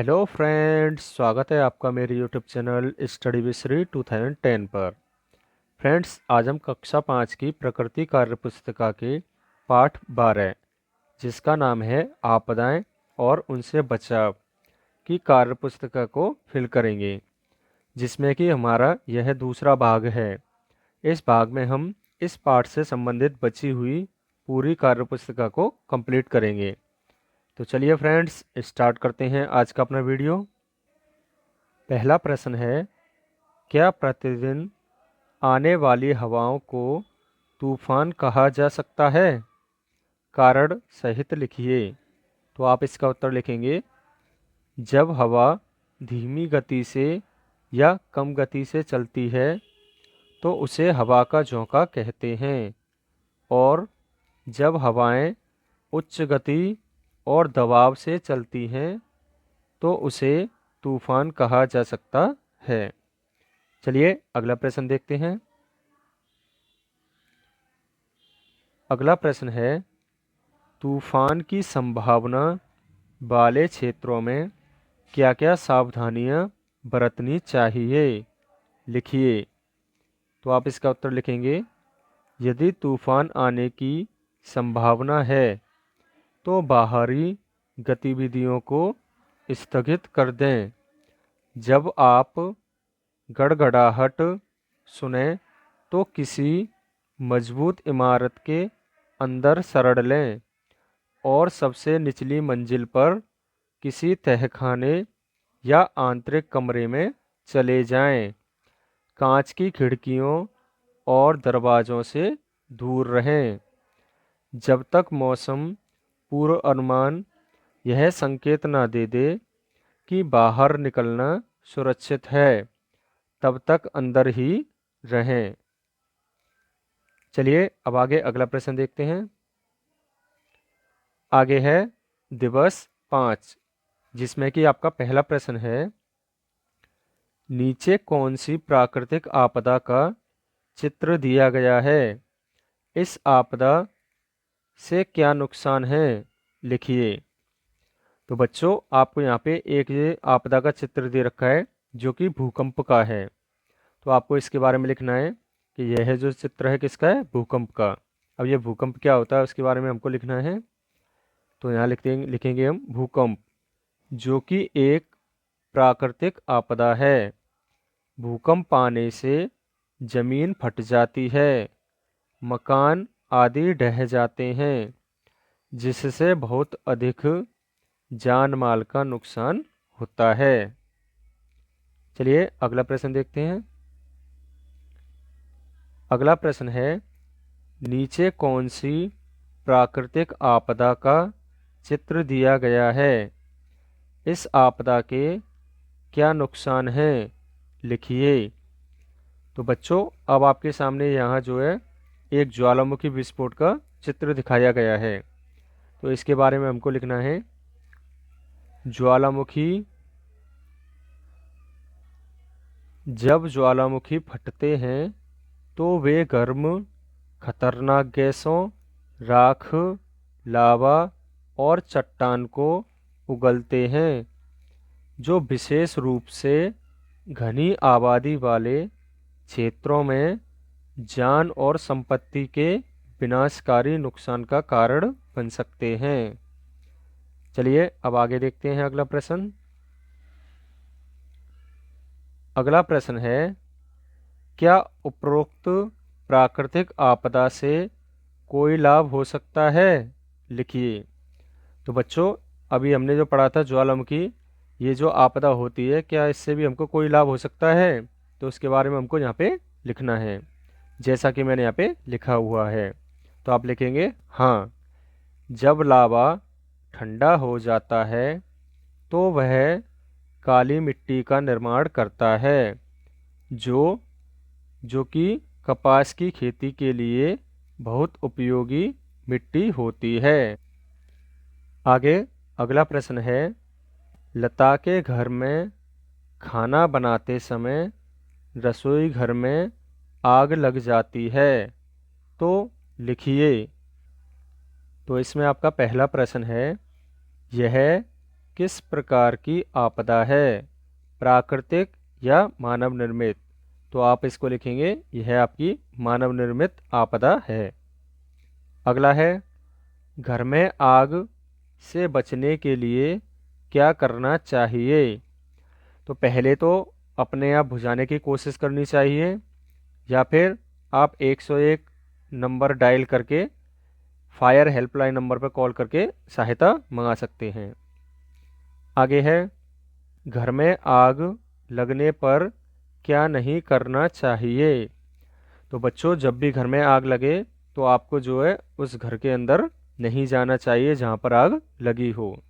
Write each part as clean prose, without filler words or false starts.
Hello friends, स्वागत है आपका मेरे YouTube channel study with Shri 2010 पर। फ्रेंड्स, आज हम कक्षा 5 की प्रकृति कार्य पुस्तिका के पाठ 12 जिसका नाम है आपदाएं और उनसे बचाव की कार्य पुस्तिका को फिल करेंगे, जिसमें कि हमारा यह दूसरा भाग है। इस भाग में हम इस पाठ से संबंधित बची हुई पूरी कार्य पुस्तिका को कंप्लीट करेंगे। तो चलिए फ्रेंड्स, स्टार्ट करते हैं आज का अपना वीडियो। पहला प्रश्न है, क्या प्रतिदिन आने वाली हवाओं को तूफान कहा जा सकता है? कारण सहित लिखिए। तो आप इसका उत्तर लिखेंगे, जब हवा धीमी गति से या कम गति से चलती है तो उसे हवा का झोंका कहते हैं, और जब हवाएं उच्च गति और दबाव से चलती हैं तो उसे तूफान कहा जा सकता है। चलिए अगला प्रश्न देखते हैं। अगला प्रश्न है, तूफान की संभावना वाले क्षेत्रों में क्या क्या सावधानियां बरतनी चाहिए? लिखिए। तो आप इसका उत्तर लिखेंगे, यदि तूफान आने की संभावना है तो बाहरी गतिविधियों को स्थगित कर दें। जब आप गड़गड़ाहट सुने तो किसी मजबूत इमारत के अंदर शरण लें और सबसे निचली मंजिल पर किसी तहखाने या आंतरिक कमरे में चले जाएं। कांच की खिड़कियों और दरवाज़ों से दूर रहें। जब तक मौसम पूर्वानुमान यह संकेत न दे दे कि बाहर निकलना सुरक्षित है, तब तक अंदर ही रहें। चलिए अब आगे अगला प्रश्न देखते हैं। आगे है दिवस 5, जिसमें कि आपका पहला प्रश्न है, नीचे कौन सी प्राकृतिक आपदा का चित्र दिया गया है? इस आपदा से क्या नुकसान है? लिखिए। तो बच्चों, आपको यहाँ पे एक ये आपदा का चित्र दे रखा है जो कि भूकंप का है। तो आपको इसके बारे में लिखना है कि यह जो चित्र है किसका है? भूकंप का। अब ये भूकंप क्या होता है उसके बारे में हमको लिखना है। तो यहाँ लिखेंगे हम भूकंप, जो कि एक प्राकृतिक आपदा है। भूकंप आने से जमीन फट जाती है, मकान आदि ढह जाते हैं, जिससे बहुत अधिक जान माल का नुकसान होता है। चलिए अगला प्रश्न देखते हैं। अगला प्रश्न है, नीचे कौन सी प्राकृतिक आपदा का चित्र दिया गया है? इस आपदा के क्या नुकसान हैं? लिखिए। तो बच्चों, अब आपके सामने यहाँ जो है एक ज्वालामुखी विस्फोट का चित्र दिखाया गया है। तो इसके बारे में हमको लिखना है, ज्वालामुखी, जब ज्वालामुखी फटते हैं तो वे गर्म खतरनाक गैसों, राख, लावा और चट्टान को उगलते हैं, जो विशेष रूप से घनी आबादी वाले क्षेत्रों में जान और संपत्ति के विनाशकारी नुकसान का कारण बन सकते हैं। चलिए अब आगे देखते हैं अगला प्रश्न। अगला प्रश्न है, क्या उपरोक्त प्राकृतिक आपदा से कोई लाभ हो सकता है? लिखिए। तो बच्चों, अभी हमने जो पढ़ा था ज्वालामुखी, ये जो आपदा होती है, क्या इससे भी हमको कोई लाभ हो सकता है? तो उसके बारे में हमको यहाँ पे लिखना है, जैसा कि मैंने यहाँ पे लिखा हुआ है। तो आप लिखेंगे, हाँ, जब लावा ठंडा हो जाता है तो वह काली मिट्टी का निर्माण करता है, जो जो कि कपास की खेती के लिए बहुत उपयोगी मिट्टी होती है। आगे अगला प्रश्न है, लता के घर में खाना बनाते समय रसोई घर में आग लग जाती है, तो लिखिए। तो इसमें आपका पहला प्रश्न है, यह किस प्रकार की आपदा है, प्राकृतिक या मानव निर्मित। तो आप इसको लिखेंगे, यह आपकी मानव निर्मित आपदा है। अगला है, घर में आग से बचने के लिए क्या करना चाहिए। तो पहले तो अपने आप बुझाने की कोशिश करनी चाहिए, या फिर आप 101 नंबर डायल करके फायर हेल्पलाइन नंबर पर कॉल करके सहायता मंगा सकते हैं। आगे है, घर में आग लगने पर क्या नहीं करना चाहिए। तो बच्चों, जब भी घर में आग लगे तो आपको जो है उस घर के अंदर नहीं जाना चाहिए जहाँ पर आग लगी हो।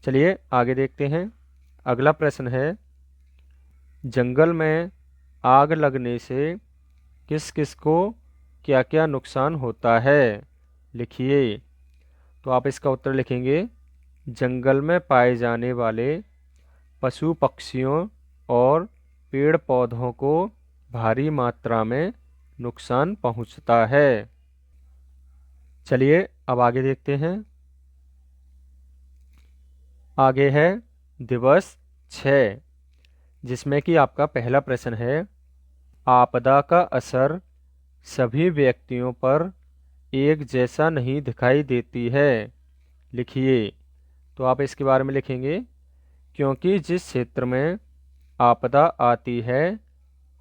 चलिए आगे देखते हैं। अगला प्रश्न है, जंगल में आग लगने से किस किस को क्या क्या नुकसान होता है, लिखिए। तो आप इसका उत्तर लिखेंगे, जंगल में पाए जाने वाले पशु पक्षियों और पेड़ पौधों को भारी मात्रा में नुकसान पहुंचता है। चलिए अब आगे देखते हैं। आगे है दिवस 6, जिसमें कि आपका पहला प्रश्न है, आपदा का असर सभी व्यक्तियों पर एक जैसा नहीं दिखाई देती है, लिखिए। तो आप इसके बारे में लिखेंगे, क्योंकि जिस क्षेत्र में आपदा आती है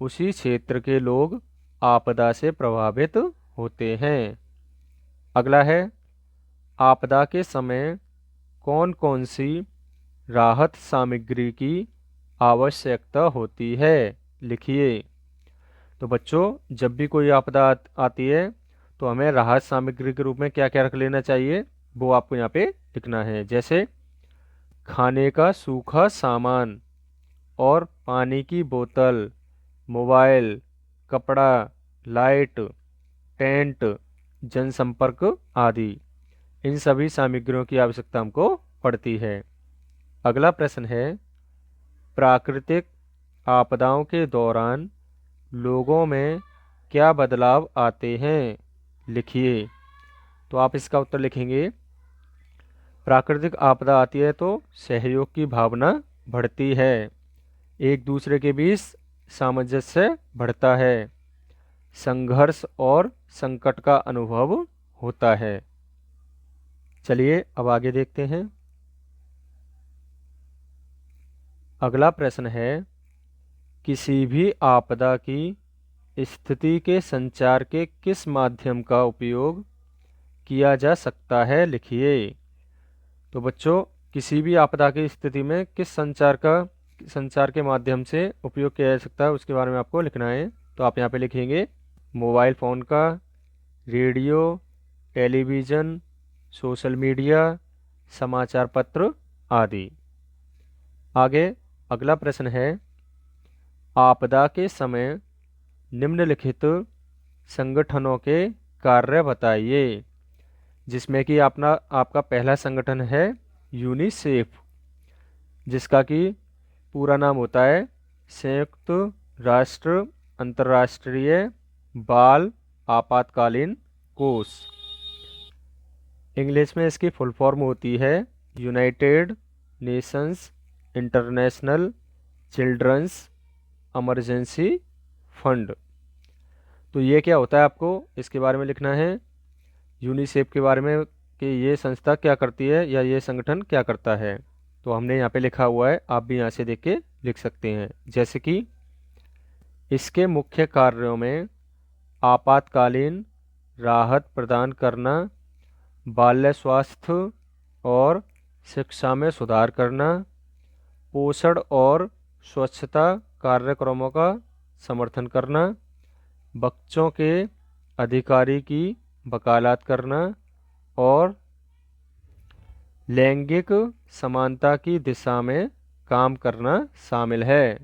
उसी क्षेत्र के लोग आपदा से प्रभावित होते हैं। अगला है, आपदा के समय कौन कौन सी राहत सामग्री की आवश्यकता होती है, लिखिए। तो बच्चों, जब भी कोई आपदा आती है तो हमें राहत सामग्री के रूप में क्या क्या रख लेना चाहिए, वो आपको यहाँ पे लिखना है। जैसे खाने का सूखा सामान और पानी की बोतल, मोबाइल, कपड़ा, लाइट, टेंट, जनसंपर्क आदि। इन सभी सामग्रियों की आवश्यकता हमको पड़ती है। अगला प्रश्न है, प्राकृतिक आपदाओं के दौरान लोगों में क्या बदलाव आते हैं, लिखिए। तो आप इसका उत्तर लिखेंगे, प्राकृतिक आपदा आती है तो सहयोग की भावना बढ़ती है, एक दूसरे के बीच सामंजस्य बढ़ता है, संघर्ष और संकट का अनुभव होता है। चलिए अब आगे देखते हैं। अगला प्रश्न है, किसी भी आपदा की स्थिति के संचार के किस माध्यम का उपयोग किया जा सकता है, लिखिए। तो बच्चों, किसी भी आपदा की स्थिति में किस संचार के माध्यम से उपयोग किया जा सकता है उसके बारे में आपको लिखना है। तो आप यहाँ पे लिखेंगे, मोबाइल फ़ोन का, रेडियो, टेलीविज़न, सोशल मीडिया, समाचार पत्र आदि। आगे अगला प्रश्न है, आपदा के समय निम्नलिखित संगठनों के कार्य बताइए। जिसमें कि आपका पहला संगठन है यूनिसेफ, जिसका कि पूरा नाम होता है संयुक्त राष्ट्र अंतर्राष्ट्रीय बाल आपातकालीन कोष। इंग्लिश में इसकी फुल फॉर्म होती है United Nations International Children's Emergency Fund. तो ये क्या होता है, आपको इसके बारे में लिखना है, यूनिसेफ के बारे में कि ये संस्था क्या करती है या ये संगठन क्या करता है। तो हमने यहाँ पे लिखा हुआ है, आप भी यहाँ से देख के लिख सकते हैं। जैसे कि इसके मुख्य कार्यों में आपातकालीन राहत प्रदान करना, बाल्य स्वास्थ्य और शिक्षा में सुधार करना, पोषण और स्वच्छता कार्यक्रमों का समर्थन करना, बच्चों के अधिकारी की वकालत करना और लैंगिक समानता की दिशा में काम करना शामिल है।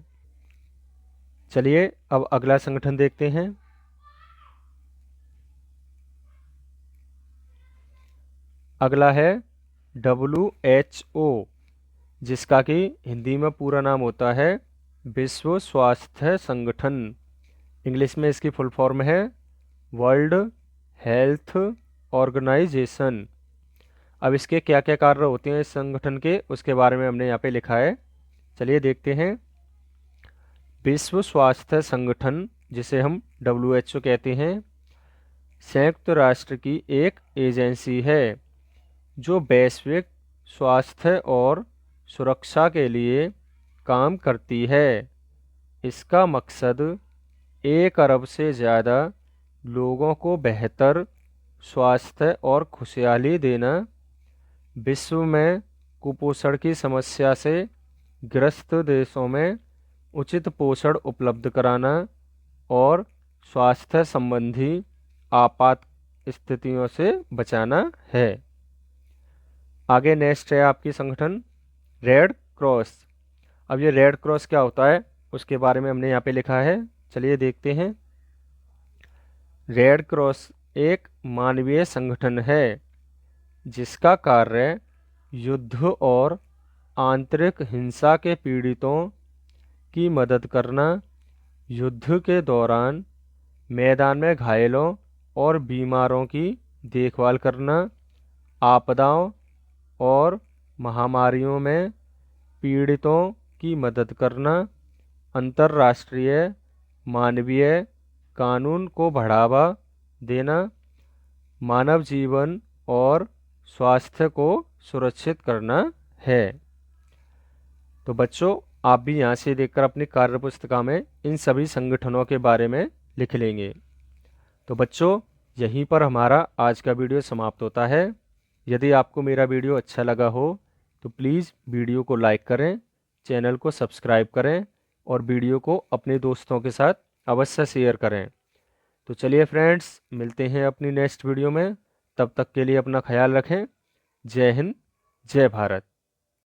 चलिए अब अगला संगठन देखते हैं। अगला है WHO, जिसका कि हिंदी में पूरा नाम होता है विश्व स्वास्थ्य संगठन। इंग्लिश में इसकी फुल फॉर्म है वर्ल्ड हेल्थ ऑर्गेनाइजेशन। अब इसके क्या क्या कार्य होते हैं इस संगठन के, उसके बारे में हमने यहाँ पे लिखा है। चलिए देखते हैं। विश्व स्वास्थ्य संगठन, जिसे हम WHO कहते हैं, संयुक्त राष्ट्र की एक एजेंसी है जो वैश्विक स्वास्थ्य और सुरक्षा के लिए काम करती है। इसका मकसद 1 अरब से ज़्यादा लोगों को बेहतर स्वास्थ्य और खुशहाली देना, विश्व में कुपोषण की समस्या से ग्रस्त देशों में उचित पोषण उपलब्ध कराना और स्वास्थ्य संबंधी आपात स्थितियों से बचाना है। आगे नेक्स्ट है आपकी संगठन रेड क्रॉस। अब ये रेड क्रॉस क्या होता है उसके बारे में हमने यहाँ पे लिखा है। चलिए देखते हैं। रेड क्रॉस एक मानवीय संगठन है जिसका कार्य युद्ध और आंतरिक हिंसा के पीड़ितों की मदद करना, युद्ध के दौरान मैदान में घायलों और बीमारों की देखभाल करना, आपदाओं और महामारियों में पीड़ितों की मदद करना, अंतर्राष्ट्रीय मानवीय कानून को बढ़ावा देना, मानव जीवन और स्वास्थ्य को सुरक्षित करना है। तो बच्चों, आप भी यहाँ से देखकर अपनी कार्यपुस्तिका में इन सभी संगठनों के बारे में लिख लेंगे। तो बच्चों, यहीं पर हमारा आज का वीडियो समाप्त होता है। यदि आपको मेरा वीडियो अच्छा लगा हो तो प्लीज़ वीडियो को लाइक करें, चैनल को सब्सक्राइब करें और वीडियो को अपने दोस्तों के साथ अवश्य शेयर करें। तो चलिए फ्रेंड्स, मिलते हैं अपनी नेक्स्ट वीडियो में। तब तक के लिए अपना ख्याल रखें। जय हिंद, जय भारत।